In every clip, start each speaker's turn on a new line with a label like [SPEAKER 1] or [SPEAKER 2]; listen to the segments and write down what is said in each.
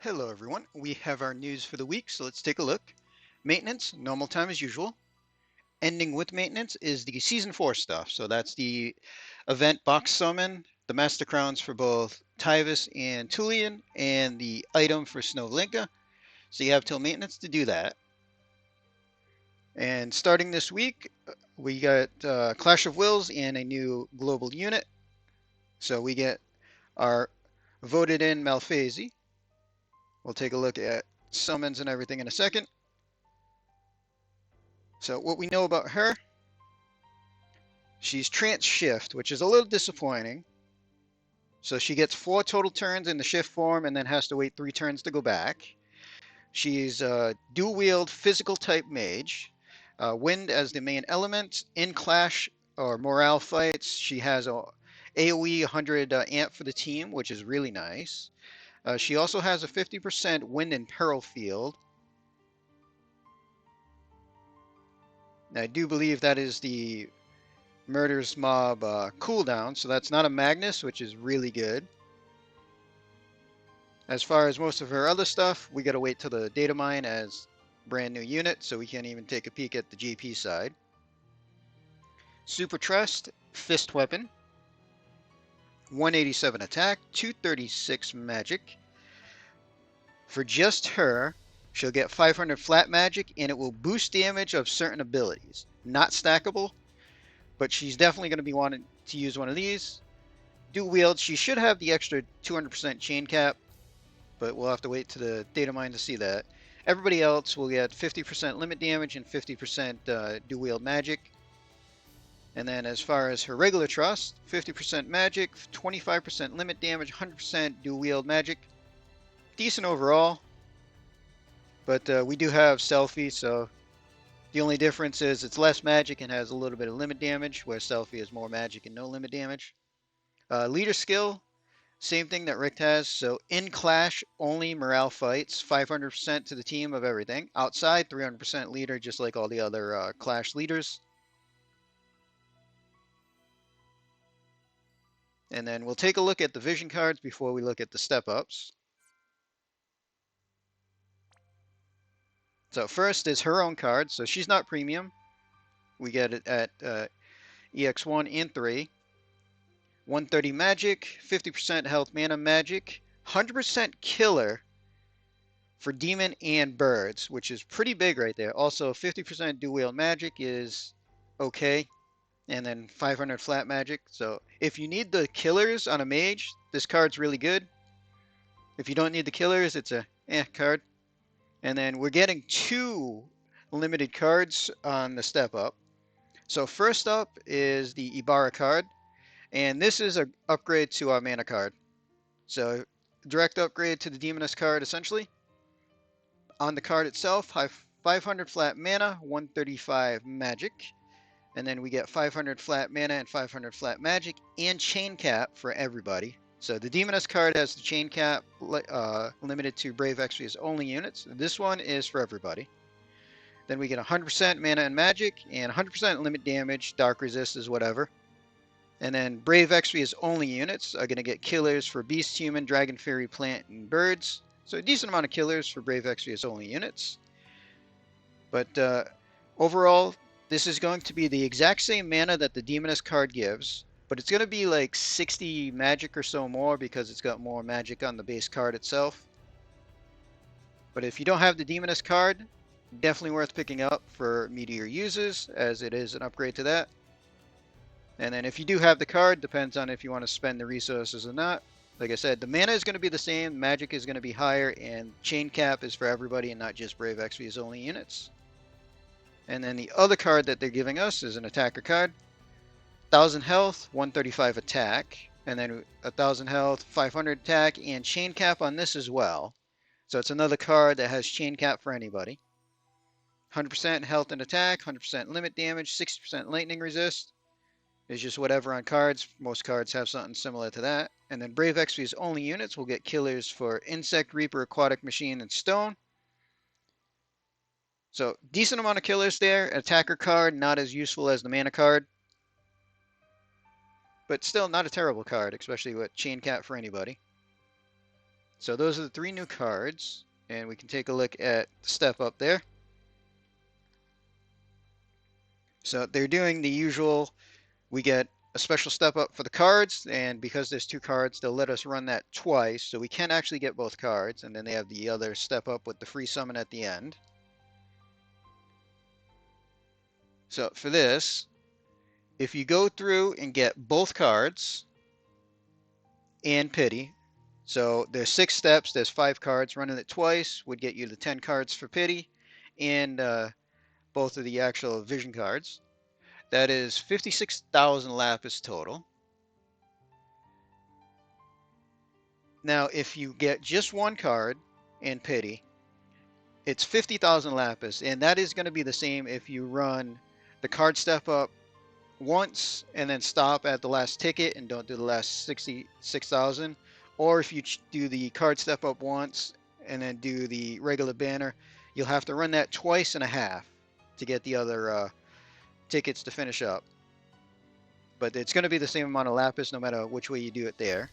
[SPEAKER 1] Hello everyone, we have our news for the week, so let's take a look. Maintenance, normal time as usual. Ending with maintenance is the Season 4 stuff, so that's the event box summon, the Master Crowns for both Tyvis and Tulian, and the item for Snowlinka. So you have till maintenance to do that. And starting this week, we got Clash of Wills and a new global unit. So we get our voted in Malphasie. We'll take a look at summons and everything in a second. So what we know about her, she's trance shift, which is a little disappointing. So she gets 4 total turns in the shift form and then has to wait 3 turns to go back. She's a dual wield physical type mage. Wind as the main element. In clash or morale fights, she has a AoE 100 amp for the team, which is really nice. She also has a 50% wind and peril field. I do believe that is the Murder's Mob cooldown, so that's not a Magnus, which is really good. As far as most of her other stuff, we gotta wait till the data mine as brand new unit, so we can't even take a peek at the GP side. Super Trust, Fist Weapon, 187 attack, 236 magic. For just her, she'll get 500 flat magic, and it will boost damage of certain abilities. Not stackable, but she's definitely going to be wanting to use one of these. Dual wield, she should have the extra 200% chain cap, but we'll have to wait to the data mine to see that. Everybody else will get 50% limit damage and 50% dual wield magic. And then as far as her regular trust, 50% magic, 25% limit damage, 100% dual wield magic. Decent overall, but we do have Selfie, so the only difference is it's less magic and has a little bit of limit damage, where Selfie is more magic and no limit damage. Leader skill, same thing that Richt has. So in Clash, only morale fights, 500% to the team of everything. Outside, 300% leader, just like all the other Clash leaders. And then we'll take a look at the vision cards before we look at the step-ups. So first is her own card. So she's not premium. We get it at EX1 and 3. 130 magic, 50% health mana magic, 100% killer for demon and birds, which is pretty big right there. Also, 50% dual wield magic is okay, and then 500 flat magic. So if you need the killers on a mage, this card's really good. If you don't need the killers, it's a card. And then we're getting 2 limited cards on the step up. So first up is the Ibarra card, and this is an upgrade to our mana card. So direct upgrade to the Demoness card essentially. On the card itself, 500 flat mana, 135 magic. And then we get 500 flat mana and 500 flat magic and chain cap for everybody. So the Demoness card has the chain cap limited to Brave Exvius only units. This one is for everybody. Then we get 100% mana and magic and 100% limit damage, dark resist is whatever. And then Brave Exvius only units are going to get killers for Beast, Human, Dragon, Fairy, Plant, and Birds. So a decent amount of killers for Brave Exvius only units. But overall, this is going to be the exact same mana that the Demoness card gives, but it's going to be like 60 magic or so more because it's got more magic on the base card itself. But if you don't have the Demoness card, definitely worth picking up for Meteor users, as it is an upgrade to that. And then if you do have the card, depends on if you want to spend the resources or not. Like I said, the mana is going to be the same, magic is going to be higher, and chain cap is for everybody and not just Brave Exvius only units. And then the other card that they're giving us is an attacker card. 1000 health, 135 attack, and then 1000 health, 500 attack, and chain cap on this as well. So it's another card that has chain cap for anybody. 100% health and attack, 100% limit damage, 60% lightning resist. It's just whatever on cards. Most cards have something similar to that. And then Brave Exvius only units will get killers for Insect, Reaper, Aquatic Machine, and Stone. So decent amount of killers there. Attacker card, not as useful as the mana card. But still not a terrible card, especially with chain cap for anybody. So those are the 3 new cards, and we can take a look at the step up there. So they're doing the usual, we get a special step up for the cards, and because there's 2 cards, they'll let us run that twice, so we can actually get both cards, and then they have the other step up with the free summon at the end. So for this, if you go through and get both cards and pity, so there's 6 steps, there's 5 cards, running it twice would get you the 10 cards for pity, and both of the actual vision cards. That is 56,000 lapis total. Now, if you get just 1 card and pity, it's 50,000 lapis, and that is going to be the same if you run the card step up once and then stop at the last ticket and don't do the last 66,000, or if you do the card step up once and then do the regular banner, you'll have to run that twice and a half to get the other tickets to finish up. But it's going to be the same amount of lapis no matter which way you do it there.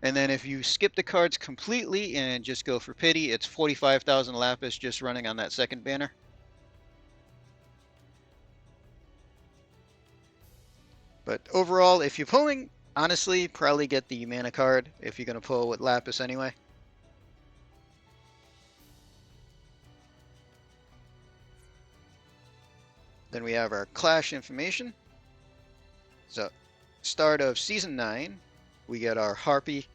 [SPEAKER 1] And then if you skip the cards completely and just go for pity, it's 45,000 lapis just running on that second banner. But overall, if you're pulling, honestly, probably get the mana card if you're going to pull with lapis anyway. Then we have our clash information. So, start of Season 9, we get our Harpy.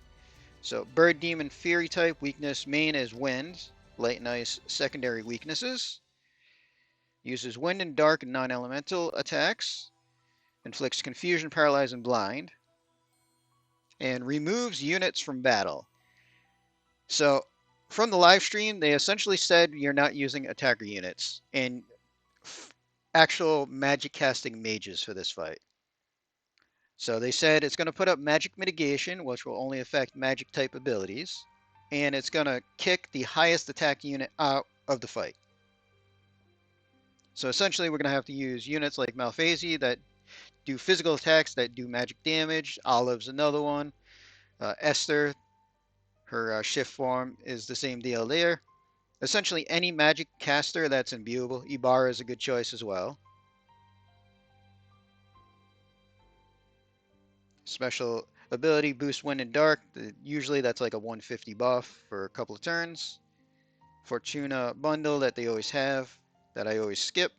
[SPEAKER 1] So, Bird, Demon, Fury type, weakness, main is Wind, Light and Ice, secondary weaknesses. Uses Wind and Dark and non-elemental attacks. Inflicts Confusion, Paralyze, and Blind. And removes units from battle. So, from the live stream, they essentially said you're not using attacker units and actual magic casting mages for this fight. So they said it's going to put up magic mitigation, which will only affect magic type abilities, and it's going to kick the highest attack unit out of the fight. So essentially we're going to have to use units like Malphasie that do physical attacks that do magic damage. Olive's another one. Esther, her shift form is the same deal there. Essentially any magic caster that's imbuable. Ibarra is a good choice as well. Special ability, boost Wind and Dark. Usually that's like a 150 buff for a couple of turns. Fortuna bundle that they always have, that I always skip.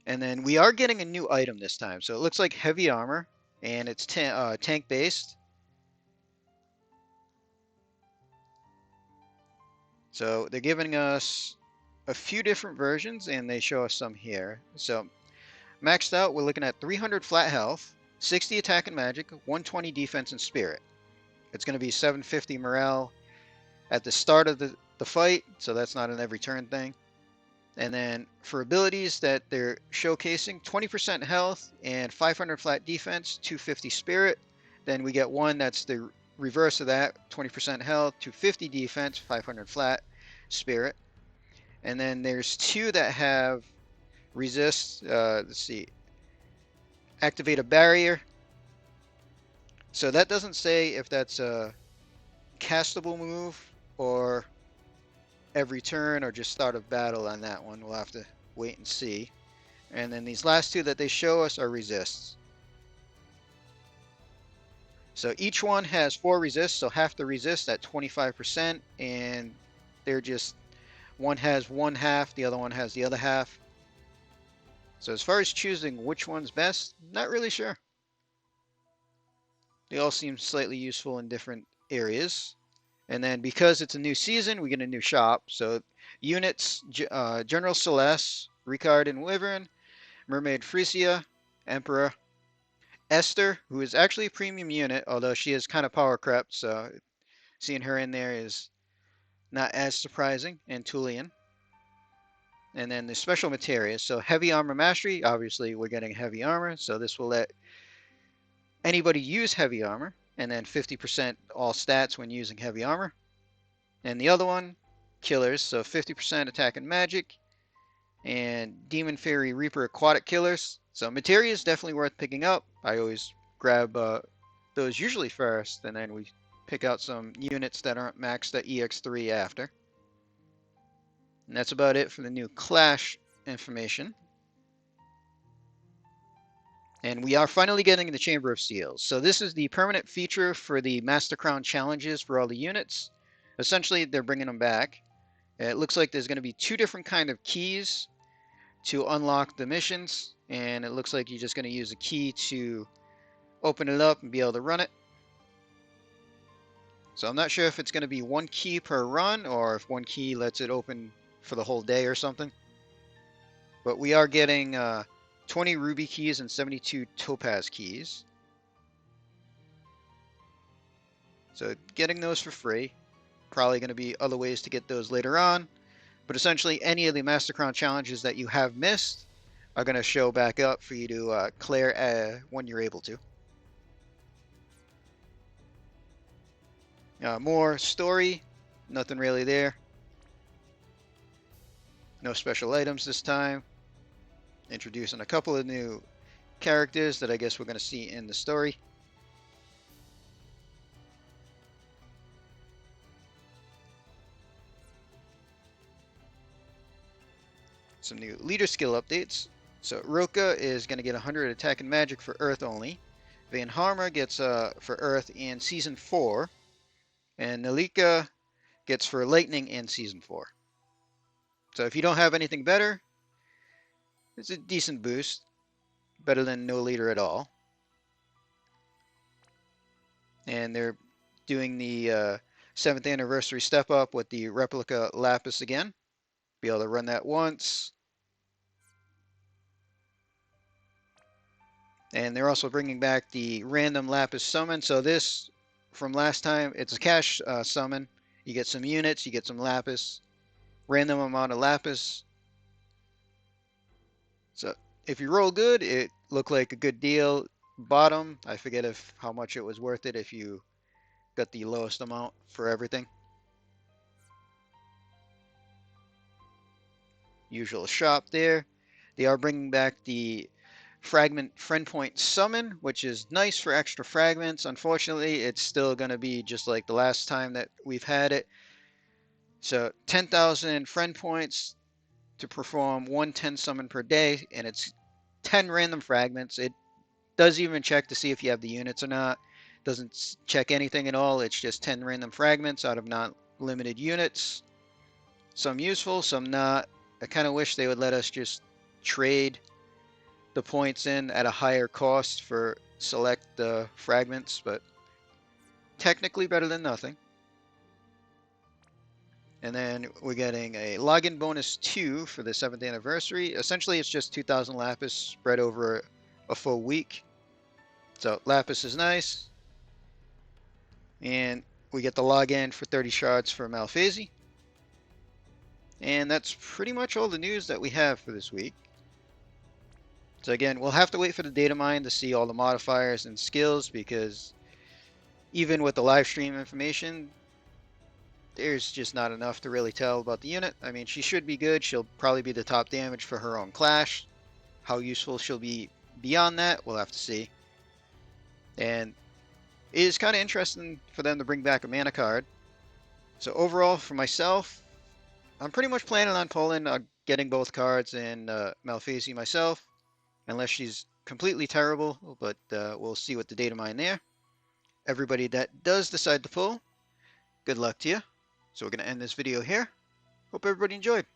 [SPEAKER 1] And then we are getting a new item this time. So it looks like heavy armor, and it's tank based. So they're giving us a few different versions, and they show us some here. So maxed out, we're looking at 300 flat health, 60 attack and magic, 120 defense and spirit. It's going to be 750 morale at the start of the fight, so that's not an every turn thing. And then for abilities that they're showcasing, 20% health and 500 flat defense, 250 spirit. Then we get one that's the reverse of that, 20% health, 250 defense, 500 flat spirit. And then there's 2 that have resist, let's see, activate a barrier. So that doesn't say if that's a castable move or every turn or just start of battle on that one. We'll have to wait and see. And then these last 2 that they show us are resists. So each one has 4 resists, so half the resist at 25%, and they're just, one has one half, the other one has the other half. So as far as choosing which one's best, not really sure. They all seem slightly useful in different areas. And then because it's a new season, we get a new shop. So units, General Celeste, Ricard and Wyvern, Mermaid Frisia, Emperor, Esther, who is actually a premium unit, although she is kind of power crept, so seeing her in there is not as surprising, and Tulian. And then the special materials. So heavy armor mastery, obviously we're getting heavy armor, so this will let anybody use heavy armor, and then 50% all stats when using heavy armor. And the other one, killers, so 50% attack and magic, and Demon Fairy Reaper aquatic killers. So materia is definitely worth picking up. I always grab those usually first, and then we pick out some units that aren't maxed at EX3 after. And that's about it for the new Clash information. And we are finally getting the Chamber of Seals. So this is the permanent feature for the Master Crown challenges for all the units. Essentially, they're bringing them back. It looks like there's going to be 2 different kind of keys to unlock the missions. And it looks like you're just going to use a key to open it up and be able to run it. So I'm not sure if it's going to be 1 key per run or if 1 key lets it open for the whole day or something. But we are getting 20 ruby keys and 72 topaz keys. So getting those for free. Probably going to be other ways to get those later on. But essentially any of the Master Crown challenges that you have missed are going to show back up for you to clear when you're able to. More story. Nothing really there. No special items this time. Introducing a couple of new characters that I guess we're going to see in the story. Some new leader skill updates. So Roka is going to get 100 attack and magic for Earth only. Van Harmer gets for Earth in Season 4. And Nalika gets for Lightning in Season 4. So if you don't have anything better, it's a decent boost. Better than no leader at all. And they're doing the 7th anniversary step up with the replica Lapis again. Be able to run that once. And they're also bringing back the random Lapis summon. So this, from last time, it's a cash summon. You get some units, you get some Lapis. Random amount of Lapis. So if you roll good, it looked like a good deal. Bottom, I forget how much it was worth it if you got the lowest amount for everything. Usual shop there. They are bringing back the fragment friend point summon, which is nice for extra fragments. Unfortunately, it's still going to be just like the last time that we've had it. So 10,000 friend points to perform 110 summon per day, and it's 10 random fragments. It does even check to see if you have the units or not. Doesn't check anything at all. It's just 10 random fragments out of not limited units. Some useful, some not. I kind of wish they would let us just trade the points in at a higher cost for select fragments, but technically better than nothing. And then we're getting a login bonus 2 for the 7th anniversary. Essentially, it's just 2,000 Lapis spread over a full week. So Lapis is nice. And we get the login for 30 shards for Malphasie. And that's pretty much all the news that we have for this week. So again, we'll have to wait for the data mine to see all the modifiers and skills, because even with the live stream information, there's just not enough to really tell about the unit. I mean, she should be good. She'll probably be the top damage for her own clash. How useful she'll be beyond that, we'll have to see. And it is kind of interesting for them to bring back a mana card. So overall, for myself, I'm pretty much planning on pulling getting both cards in Malphasie myself, unless she's completely terrible, but we'll see what the data mine there. Everybody that does decide to pull, good luck to you. So we're going to end this video here. Hope everybody enjoyed.